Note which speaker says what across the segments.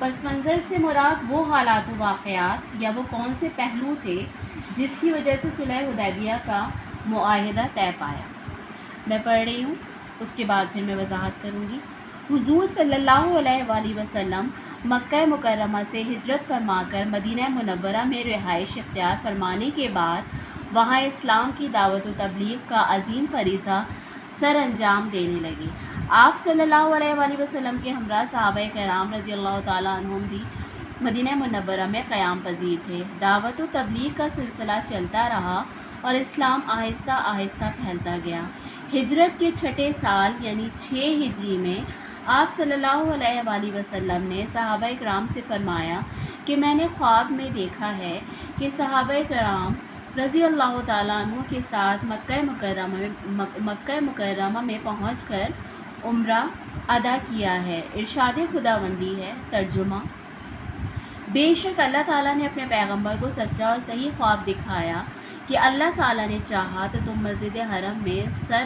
Speaker 1: پس منظر سے مراد وہ حالات و واقعات یا وہ کون سے پہلو تھے جس کی وجہ سے صلح حدیبیہ کا معاہدہ طے پایا۔ میں پڑھ رہی ہوں، اس کے بعد پھر میں وضاحت کروں گی۔ حضور صلی اللہ علیہ وآلہ وسلم مکہ مکرمہ سے ہجرت فرما کر مدینہ منورہ میں رہائش اختیار فرمانے کے بعد وہاں اسلام کی دعوت و تبلیغ کا عظیم فریضہ سر انجام دینے لگے۔ آپ صلی اللہ علیہ وآلہ وسلم کے ہمراہ صحابہ کرام رضی اللہ تعالیٰ عنہم بھی مدینہ منورہ میں قیام پذیر تھے۔ دعوت و تبلیغ کا سلسلہ چلتا رہا اور اسلام آہستہ آہستہ پھیلتا گیا۔ ہجرت کے چھٹے سال یعنی 6 ہجری میں آپ صلی اللہ علیہ وآلہ وسلم نے صحابہ کرام سے فرمایا کہ میں نے خواب میں دیکھا ہے کہ صحابہ کرام رضی اللہ تعالیٰ عنہ کے ساتھ مکہ مکرمہ میں پہنچ کر عمرہ ادا کیا ہے۔ ارشاد خداوندی ہے، ترجمہ: بے شک اللہ تعالیٰ نے اپنے پیغمبر کو سچا اور صحیح خواب دکھایا کہ اللہ تعالیٰ نے چاہا تو تم مسجد حرم میں سر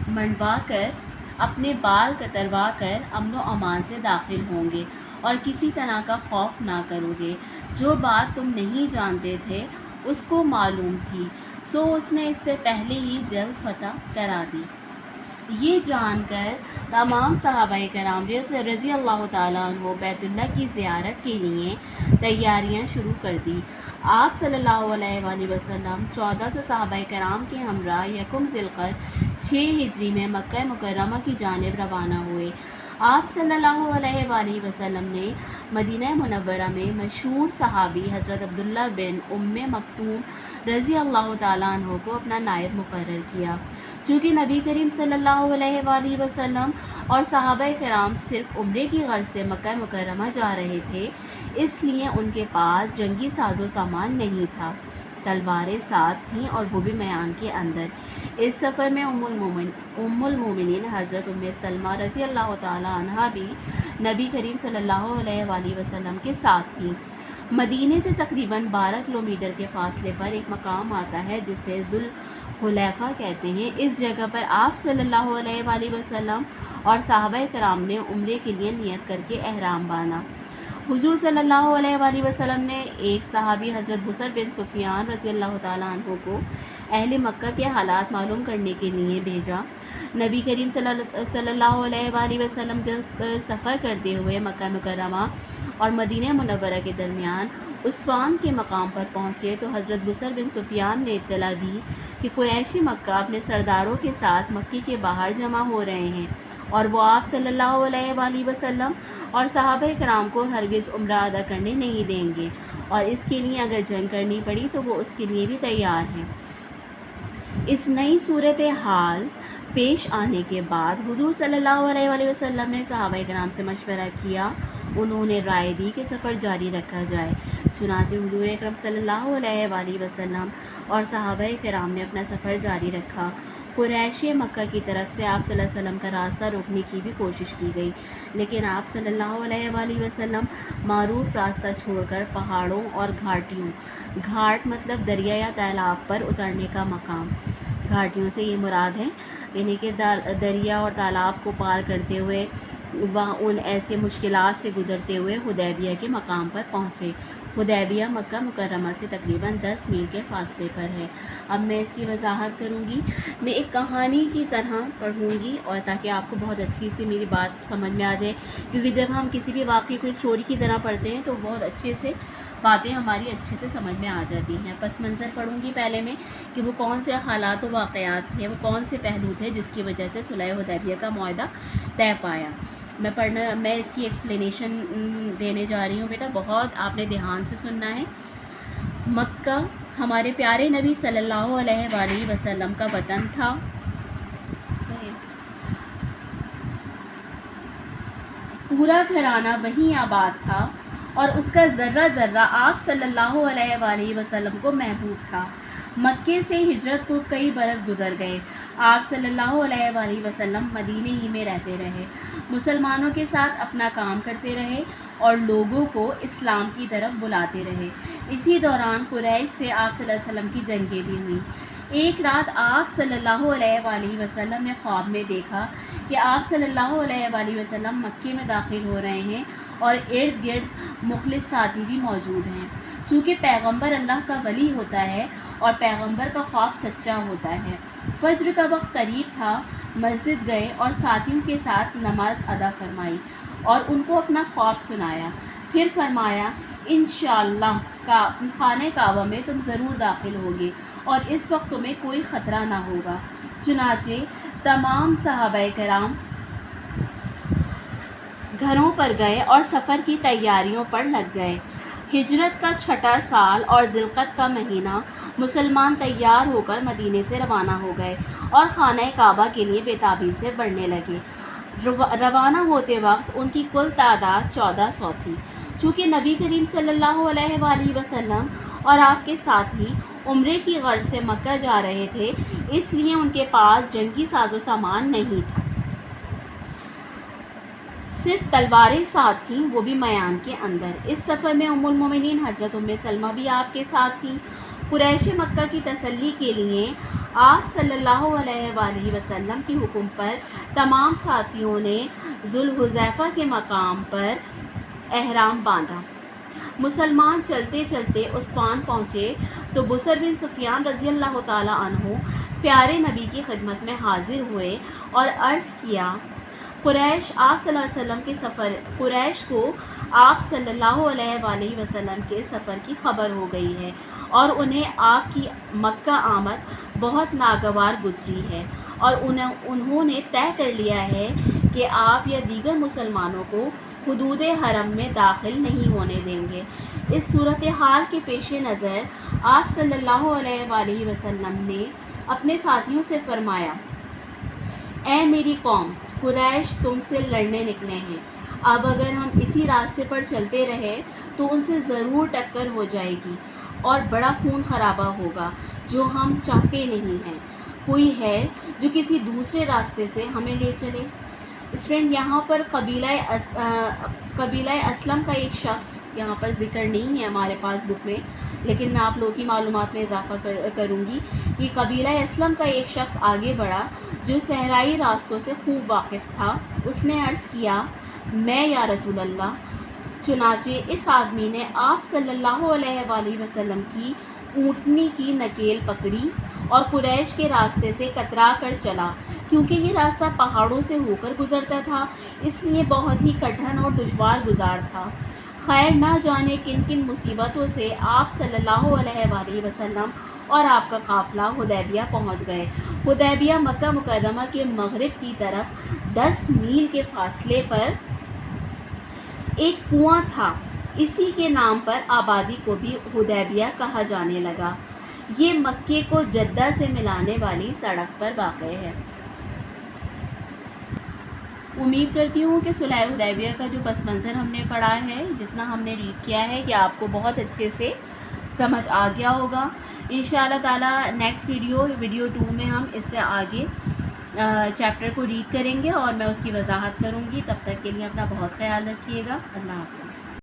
Speaker 1: منڈوا کر اپنے بال کتروا کر امن و امان سے داخل ہوں گے اور کسی طرح کا خوف نہ کرو گے۔ جو بات تم نہیں جانتے تھے اس کو معلوم تھی، سو اس نے اس سے پہلے ہی جلد فتح کرا دی۔ یہ جان کر تمام صحابہ کرام رضی اللہ تعالیٰ عنہ بیت اللہ کی زیارت کے لیے تیاریاں شروع کر دی۔ آپ صلی اللہ علیہ وآلہ وسلم 1400 صحابہ کرام کے ہمراہ یکم ذی القعدہ 6 ہجری میں مکہ مکرمہ کی جانب روانہ ہوئے۔ آپ صلی اللہ علیہ وآلہ وسلم نے مدینہ منورہ میں مشہور صحابی حضرت عبداللہ بن ام مکتوم رضی اللہ تعالیٰ عنہ کو اپنا نائب مقرر کیا۔ چونکہ نبی کریم صلی اللہ علیہ وآلہ وسلم اور صحابہ کرام صرف عمرے کی غرض سے مکہ مکرمہ جا رہے تھے، اس لیے ان کے پاس جنگی ساز و سامان نہیں تھا۔ تلواریں ساتھ تھیں اور وہ بھی میان کے اندر۔ اس سفر میں ام المومنین حضرت ام سلمہ رضی اللہ تعالیٰ عنہا بھی نبی کریم صلی اللہ علیہ وآلہ وسلم کے ساتھ تھیں۔ مدینے سے تقریباً 12 کلومیٹر کے فاصلے پر ایک مقام آتا ہے جسے ذوالحلیفہ کہتے ہیں۔ اس جگہ پر آپ صلی اللہ علیہ وآلہ وسلم اور صحابہ کرام نے عمرے کے لیے نیت کر کے احرام باندھا۔ حضور صلی اللہ علیہ وآلہ وسلم نے ایک صحابی حضرت بصر بن سفیان رضی اللہ تعالیٰ عنہ کو اہل مکہ کے حالات معلوم کرنے کے لیے بھیجا۔ نبی کریم صلی اللہ علیہ وآلہ وسلم جب سفر کرتے ہوئے مکہ مکرمہ اور مدینہ منورہ کے درمیان اسوان کے مقام پر پہنچے تو حضرت بصر بن سفیان نے اطلاع دی کہ قریشی مکہ اپنے سرداروں کے ساتھ مکے کے باہر جمع ہو رہے ہیں اور وہ آپ صلی اللہ علیہ وآلہ وسلم اور صحابہ کرام کو ہرگز عمرہ ادا کرنے نہیں دیں گے، اور اس کے لیے اگر جنگ کرنی پڑی تو وہ اس کے لیے بھی تیار ہیں۔ اس نئی صورتحال پیش آنے کے بعد حضور صلی اللہ علیہ وآلہ وسلم نے صحابہ کرام سے مشورہ کیا۔ انہوں نے رائے دی کہ سفر جاری رکھا جائے۔ چنانچہ حضور اکرم صلی اللہ علیہ وآلہ وسلم اور صحابہ کرام نے اپنا سفر جاری رکھا۔ قریشی مکہ کی طرف سے آپ صلی اللہ علیہ وسلم کا راستہ روکنے کی بھی کوشش کی گئی، لیکن آپ صلی اللہ علیہ وآلہ وسلم معروف راستہ چھوڑ کر پہاڑوں اور گھاٹ مطلب دریا یا تالاب پر اترنے کا مقام، گھاٹیوں سے یہ مراد ہے، یعنی کہ دریا اور تالاب کو پار کرتے ہوئے ان ایسے مشکلات سے گزرتے ہوئے حدیبیہ کے مقام پر پہنچے۔ حدیبیہ مکہ مکرمہ سے تقریباً 10 میل کے فاصلے پر ہے۔ اب میں اس کی وضاحت کروں گی، میں ایک کہانی کی طرح پڑھوں گی اور تاکہ آپ کو بہت اچھی سے میری بات سمجھ میں آ جائے، کیونکہ جب ہم کسی بھی واقعے کو اسٹوری کی طرح پڑھتے ہیں تو بہت اچھے سے باتیں ہماری اچھے سے سمجھ میں آ جاتی ہیں۔ پس منظر پڑھوں گی پہلے میں کہ وہ کون سے حالات و واقعات تھے، وہ کون سے پہلو تھے جس کی وجہ سے صلح حدیبیہ کا معاہدہ طے پایا۔ میں اس کی ایکسپلینیشن دینے جا رہی ہوں، بیٹا بہت آپ نے دھیان سے سننا ہے۔ مکہ ہمارے پیارے نبی صلی اللہ علیہ وآلہ وسلم کا وطن تھا۔ پورا گھرانہ وہیں آباد تھا اور اس کا ذرہ ذرہ آپ صلی اللہ علیہ وآلہ وسلم کو محبوب تھا۔ مکے سے ہجرت کو کئی برس گزر گئے۔ آپ صلی اللہ علیہ وآلہ وسلم مدینے ہی میں رہتے رہے، مسلمانوں کے ساتھ اپنا کام کرتے رہے اور لوگوں کو اسلام کی طرف بلاتے رہے۔ اسی دوران قریش سے آپ صلی اللہ علیہ وسلم کی جنگیں بھی ہوئیں۔ ایک رات آپ صلی اللہ علیہ وآلہ وسلم نے خواب میں دیکھا کہ آپ صلی اللہ علیہ وآلہ وسلم مکے میں داخل ہو رہے ہیں اور ارد گرد مخلص ساتھی بھی موجود ہیں۔ چونکہ پیغمبر اللہ کا ولی ہوتا ہے اور پیغمبر کا خواب سچا ہوتا ہے۔ فجر کا وقت قریب تھا، مسجد گئے اور ساتھیوں کے ساتھ نماز ادا فرمائی اور ان کو اپنا خواب سنایا۔ پھر فرمایا انشاءاللہ خانہ کعبہ میں تم ضرور داخل ہوگے اور اس وقت تمہیں کوئی خطرہ نہ ہوگا۔ چنانچہ تمام صحابہ کرام گھروں پر گئے اور سفر کی تیاریوں پر لگ گئے۔ ہجرت کا چھٹا سال اور ذوالقعدہ کا مہینہ مسلمان تیار ہو کر مدینے سے روانہ ہو گئے اور خانہ کعبہ کے لیے بےتابی سے بڑھنے لگے۔ روانہ ہوتے وقت ان کی کل تعداد 1400 تھی۔ چونکہ نبی کریم صلی اللہ علیہ وآلہ وسلم اور آپ کے ساتھی عمرے کی غرض سے مکہ جا رہے تھے، اس لیے ان کے پاس جنگی ساز و سامان نہیں تھا، صرف تلواریں ساتھ تھیں، وہ بھی میان کے اندر۔ اس سفر میں ام المومنین حضرت ام سلمہ بھی آپ کے ساتھ تھیں۔ قریش مکہ کی تسلی کے لیے آپ صلی اللہ علیہ وآلہ وسلم کے حکم پر تمام ساتھیوں نے ذوالحلیفہ کے مقام پر احرام باندھا۔ مسلمان چلتے چلتے عثفان پہنچے تو بصر بن سفیان رضی اللہ تعالیٰ عنہ پیارے نبی کی خدمت میں حاضر ہوئے اور عرض کیا قریش کو آپ صلی اللہ علیہ وآلہ وسلم کے سفر کی خبر ہو گئی ہے اور انہیں آپ کی مکہ آمد بہت ناگوار گزری ہے اور انہوں نے طے کر لیا ہے کہ آپ یا دیگر مسلمانوں کو حدود حرم میں داخل نہیں ہونے دیں گے۔ اس صورتحال کے پیش نظر آپ صلی اللہ علیہ وآلہ وسلم نے اپنے ساتھیوں سے فرمایا اے میری قوم، قریش تم سے لڑنے نکلے ہیں۔ اب اگر ہم اسی راستے پر چلتے رہے تو ان سے ضرور ٹکر ہو جائے گی اور بڑا خون خرابہ ہوگا، جو ہم چاہتے نہیں ہیں۔ کوئی ہے جو کسی دوسرے راستے سے ہمیں لے چلے؟ اسٹوڈنٹ، یہاں پر قبیلہ اسلم کا ایک شخص یہاں پر ذکر نہیں ہے ہمارے پاس بک میں، لیکن میں آپ لوگوں کی معلومات میں اضافہ کروں گی کہ قبیلہ اسلم کا ایک شخص آگے بڑھا جو صحرائی راستوں سے خوب واقف تھا۔ اس نے عرض کیا میں یا رسول اللہ۔ چنانچہ اس آدمی نے آپ صلی اللہ علیہ وآلہ وسلم کی اونٹنی کی نکیل پکڑی اور قریش کے راستے سے کترا کر چلا۔ کیونکہ یہ راستہ پہاڑوں سے ہو کر گزرتا تھا، اس لیے بہت ہی کٹھن اور دشوار گزار تھا۔ خیر نہ جانے کن کن مصیبتوں سے آپ صلی اللہ علیہ وآلہ وسلم اور آپ کا قافلہ حدیبیہ پہنچ گئے۔ حدیبیہ مکہ مکرمہ کے مغرب کی طرف 10 میل کے فاصلے پر ایک کنواں تھا، اسی کے نام پر آبادی کو بھی حدیبیہ کہا جانے لگا۔ یہ مکے کو جدہ سے ملانے والی سڑک پر واقع ہے۔ امید کرتی ہوں کہ صلح حدیبیہ کا جو پس منظر ہم نے پڑھا ہے، جتنا ہم نے ریڈ کیا ہے، کہ آپ کو بہت اچھے سے سمجھ آ گیا ہوگا۔ انشاءاللہ تعالیٰ نیکسٹ ویڈیو 2 میں ہم اس سے آگے چیپٹر کو ریڈ کریں گے اور میں اس کی وضاحت کروں گی۔ تب تک کے لیے اپنا بہت خیال رکھیے گا۔ اللہ حافظ۔